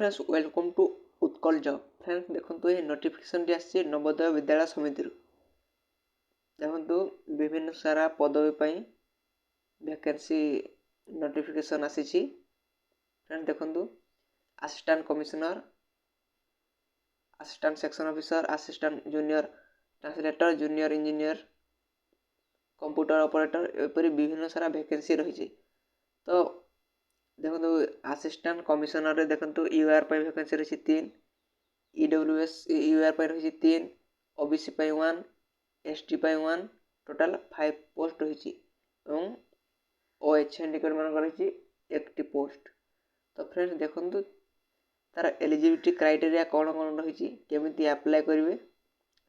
Friends welcome to Utkal job. Friends देखो ये notification आसी नवोदय विद्यालय समिति देखो विभिन्न सारा पदवी वैकेंसी नोटिफिकेशन आसी। फ्रेंड्स देखो assistant commissioner, assistant section officer, assistant junior translator, junior engineer, computer operator एपरी विभिन्न सारा वैकेंसी रही। तो देखो असिस्टेंट कमिश्नर रे देखो यूआर वैकेंसी रही 3, ईडब्ल्यूएस यूआर रही 3, ओबीसी 1, एसटी 1, टोटाल 5 पोस्ट रही और ओएच हैंडिकेप मान रही 1 पोस्ट। तो फ्रेंड्स देखो तार एलिजिबिलिटी क्राइटेरिया कौन कौन रही केमी अप्लाई करेंगे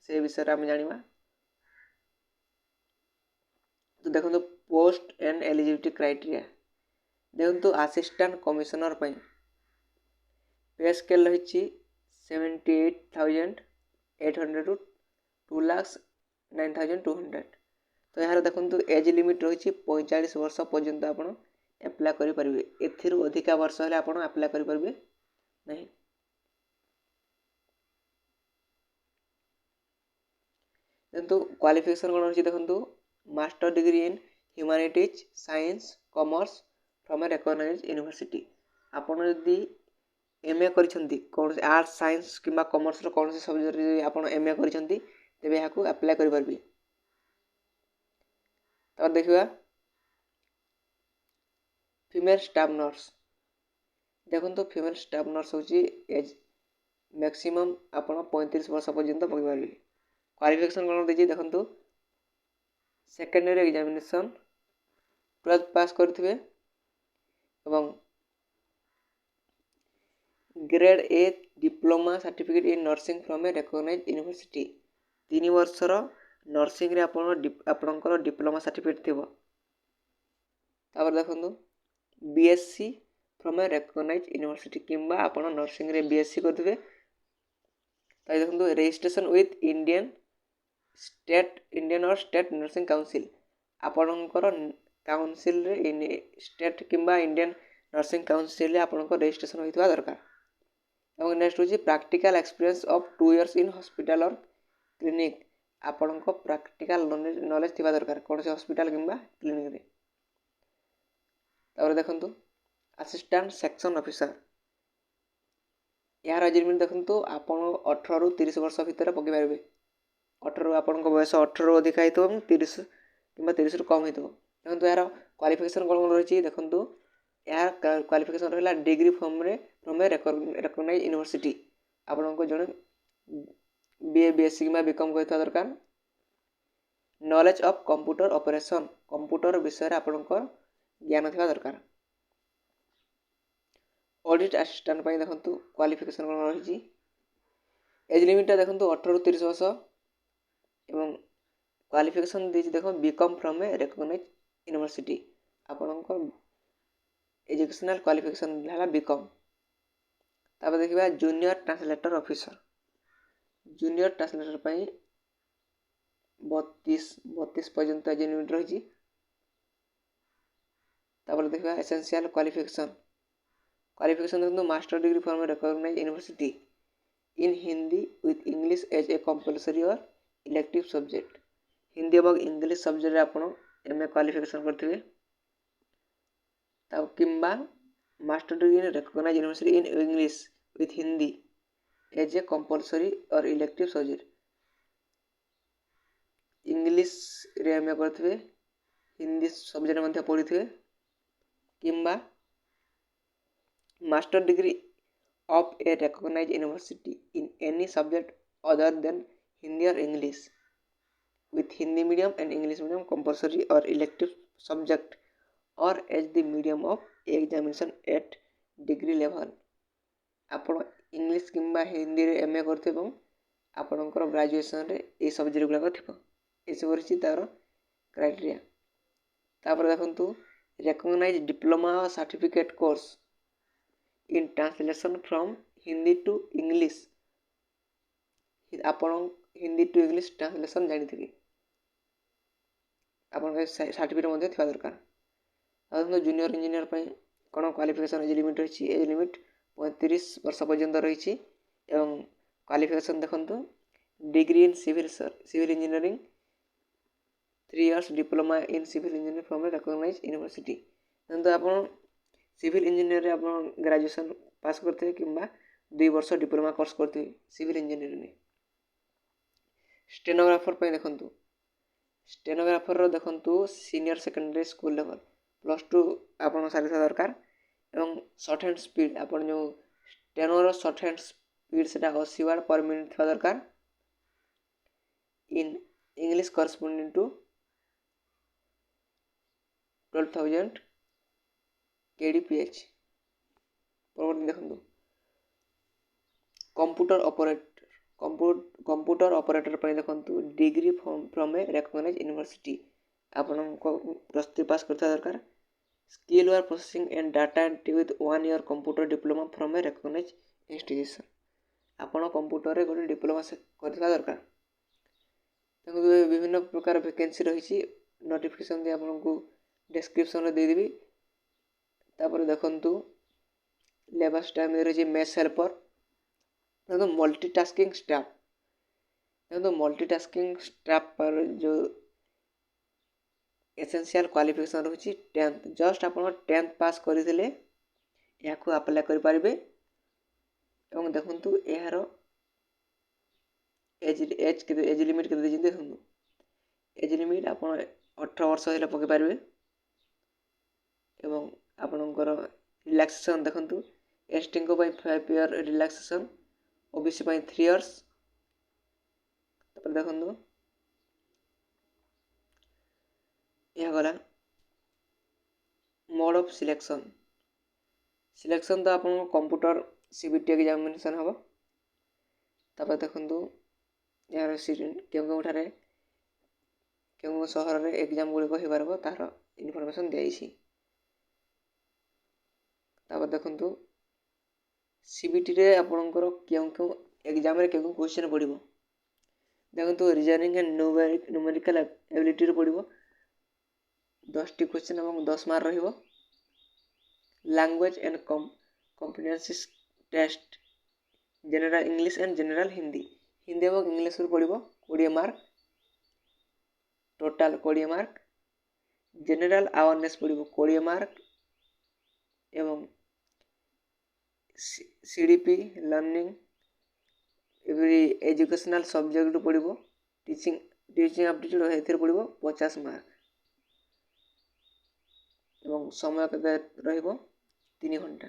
से विषय आम जाना। तो देखो पोस्ट एंड एलिजिबिलिटी क्राइटेरिया देखो असिस्टेंट कमिश्नर पे स्केल रही 78,800 टू 2,09,200। तो यार देखो एज लिमिट रही 45 वर्ष पर्यंत आप एप्लाय करेंगे। एथिर अधिका वर्ष हेल्ले आप अप्लाई करेंगे नहीं। देखो क्वालिफिकेशन कौन रही देखो master degree in humanities science commerce from a recognised university. आपड़ जदि एमए करिसेंती कौन आर्ट्स साइंस किंबा कॉमर्स कौन से सब्जेक्ट आप एमए करिसेंती तेबे याकू अप्लाई करि परबे। तो देखिबा फीमेल स्टाफ नर्स देखो फीमेल स्टाफ नर्स होची एज मैक्सिमम आप 35 वर्ष पर्यंत पकड़ पारे। क्वालिफिकेशन कौन देखिए देखो सेकेंडरी एग्जामिनेशन 12th पास करथिबे एवं grade A diploma certificate in nursing from a recognised university 3 वर्षर नर्सिंग रे आपणकर डिप्लोमा सर्टिफिकेट थिबो। तापर देखो BSc from a recognised university किंबा आपण नर्सिंग रे बीएससी करथिबे। ताई देखो registration with Indian or state nursing council आपणकर काउंसिल रे स्टेट किंबा इंडियन नर्सिंग काउंसिल रे आपणकर रजिस्ट्रेशन होइतबा दरकार। और नेक्स्ट होची practical experience of 2 years in hospital or clinic आपणको practical knowledge थिबा दरकार कौन से हॉस्पिटल किंबा क्लिनिक रे। तापर देखो असिस्टेंट सेक्शन ऑफिसर यार एजमेंट देखो आप 18 रु 30 वर्ष भितर पकई पारे। 18 आपण बयस 18 रु अधिक हो 30 कि 30 रु कम हो। देखो यार क्वालिफिकेशन कौन कौन रही देखो यार क्वालिफिकेशन रहा degree from a recognised university आपको जड़े बीए बीएससी कि बीकॉम करता दरकार। Knowledge of computer operation computer विषय आपंकर ज्ञान थिबा दरकार। ऑडिट असिस्टेंट देखो क्वालिफिकेशन कौन रही एज लिमिट देखो 18 रु 30 वर्ष एवं क्वालिफिकेशन दी देखो BCom from a recognised university आपंकर एजुकेशनल क्वालिफिकेशन है बीकॉम। तापर देखिबा junior translator officer junior translator 32 पर्यंत एज लिमिट रही। तापर देखिबा एसेंशियल क्वालिफिकेशन देखो master degree from a recognised university in Hindi with English as a compulsory or elective subject Hindi और इंग्लिश सब्जेक्ट आप एमए क्वालिफिकेशन करथिबे। तब किंबा master degree in recognised university in English with Hindi as a compulsory or elective subject English रे MA करथिबे Hindi subject मध्ये पढ़िथिबे किंबा master degree of a recognized university in any subject other than Hindi or English with Hindi medium and English medium compulsory or elective subject or as the medium of examination at degree level आपण English किंबा हिंदी रे MA करते এবং आपणकर graduation रे a subject गुला थिबो ए सब रही तार क्राइटेरिया। तापर देखंतु recognized diploma certificate course in translation from Hindi to English आपण हिंदी टू इंग्लिश ट्रांसलेशन जानी आपन सर्टिफिकेट मध्ये थिबा दरकार। जूनियर इंजीनियर कौन क्वालिफिकेशन एज लिमिट रही एज लिमिट 35 वर्ष पर्यंत रही। क्वालिफिकेशन देखंतु degree in civil engineering 3 years diploma in civil engineering from a recognize university. देखो आप सिविल इंजीनियर आप ग्रेजुएशन पास करते कि 2 वर्ष डिप्लोमा कोर्स करते सिविल इंजीनियरिंग में। स्टेनोग्राफर पे देखंतु स्टेनोग्राफर देखंतु सीनियर सेकेंडरी स्कूल लेवल +2 आपन सारी दरकार एवं शॉर्ट हैंड स्पीड आपन जो स्टेनोर शॉर्ट हैंड स्पीड से 80 वर्ड पर मिनट था दरकार in English corresponding to 12,000 kdph। परवर्ती देखंतु कंप्यूटर ऑपरेटर पे देखंतु degree from a recognize university आपन को प्रस्तुति पास करता दरकार। Skill word processing and data entry with 1 year computer diploma from a recognize institution आपन कंप्यूटर रे गोटे डिप्लोमा से करता दरकार। देखो विभिन्न प्रकार वैकेंसी रही नोटिफिकेशन दे आपन को डिस्क्रिप्शन रे दे देबी। तापर देखंतु लेबर टाइम दे रही मेस हेल्पर देखो मल्टीटास्किंग स्टाफ देखो मल्टीटास्किंग स्टाफ पर जो एसेंशियल क्वालिफिकेशन रही 10th जस्ट आप 10th पास करते या अप्लाई करें। देखु यार एज लिमिट के देखो एज लिमिट आप 18 वर्ष है पकई पारे। आपणकर रिलैक्सेशन देखो ST 5 year relaxation OBC 3 years। देखो यह गला मोड ऑफ सिलेक्शन तो आप कंप्यूटर सीबीटी एग्जामिनेशन हम। तापर देखो यार क्यों सहर में एग्जाम गुड़िक हो पार तार इनफॉरमेशन दिखाई। तापर देखो सीबीटी रे आपणकर क्यों एग्जाम रे क्यों क्वेश्चन पड़ो देखो रीजनिंग एंड न्यूमेरिकल एबिलिटी रे पड़ो 10 टी क्वेश्चन और 10 मार्क रहिबो। Language and competency test general English and general Hindi और इंग्लिश पड़ो 20 mark total 20 mark. General awareness पड़ो 20 मार्क एवं CDP learning every educational subject पड़ो टीचिंग एप्टीट्यूड ए पड़ो 50 मार्क एवं समय के 3 घंटा।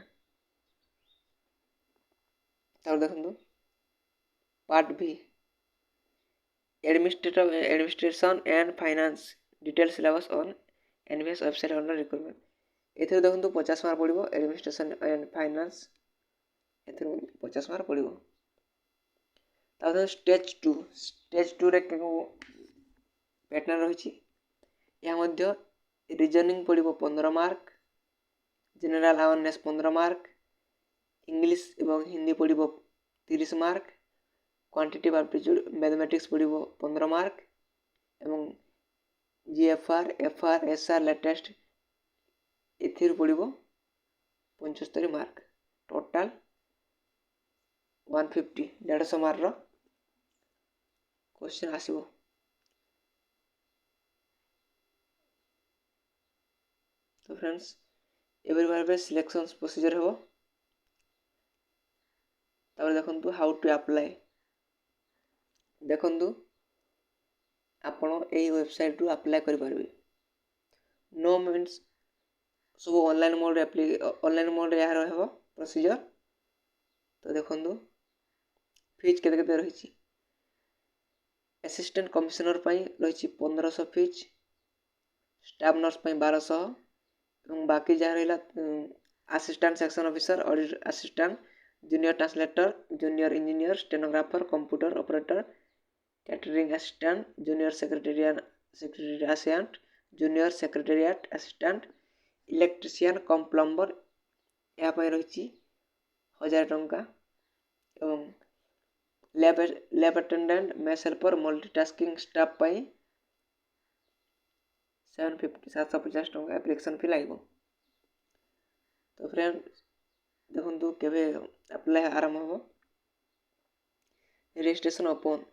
तार देखो part B administration and finance detail syllabus on NVS website under recruitment ए देखो 50 मार्क पड़ो एडमिनिस्ट्रेशन एंड फाइनेंस ए 50 मार्क पड़ो। स्टेज 2 रे पैटर्न रही यह रीजनिंग पड़ो 15 mark general awareness 15 mark English एवं हिंदी पड़ो 30 मार्क क्वांटिटेटिव एप्टीट्यूड मैथमेटिक्स पड़ो 15 मार्क एवं जीएफआर एफआर एसआर लेटेस्ट ए पड़ो 75 मार्क टोटाल 150 150 मार्क क्वेश्चन आसो। तो फ्रेंड्स एवरी बार सिलेक्शन प्रोसीजर हो। तापर देखो हाउ टू अप्लाई देखो आपण यही वेबसाइट रु अप्लाई करें। नो मीन्स सब ऑनलाइन मोड यार हो प्रोसीजर। तो देखो फीज केते रही असिस्टेंट कमिश्नर रही 1500 फीज स्टाफ नर्स 1200 और बाकी जहाँ रहा assistant section officer audit assistant junior translator junior engineer stenographer computer operator catering assistant junior secretariat junior secretariat assistant electrician cum plumber यहाँ रही 1000 टंका एवं lab attendant mess helper multitasking staff 750 टंका application फी लगे। तो फ्रेंड देखो केवे अप्लाई आरंभ हम रेजिस्ट्रेशन ओपन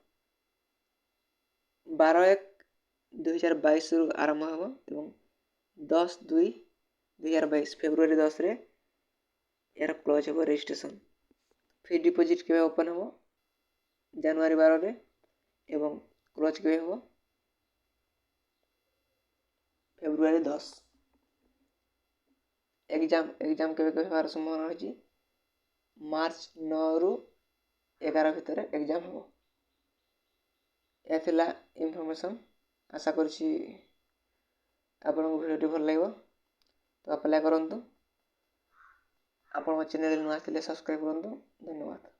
12/1/2022 आरंभ हम एवं 10/2/2022 फेब्रुआरी 10 रे यार क्लोज हम रेजिस्ट्रेशन फिक्स डिपोजिट केवे ओपन हम जनवरी 12 रे एवं क्लोज केवे हम फेब्रुआरी 10 एग्जाम केवे होबार संभावना अछि मार्च 9 रु 11 भितर एग्जाम हम या इनफॉरमेशन आशा करुछि आपन वीडियो भल लागो तो अप्लाई करंतु आपण चैनल नुआ आथिले सब्सक्राइब करंतु धन्यवाद।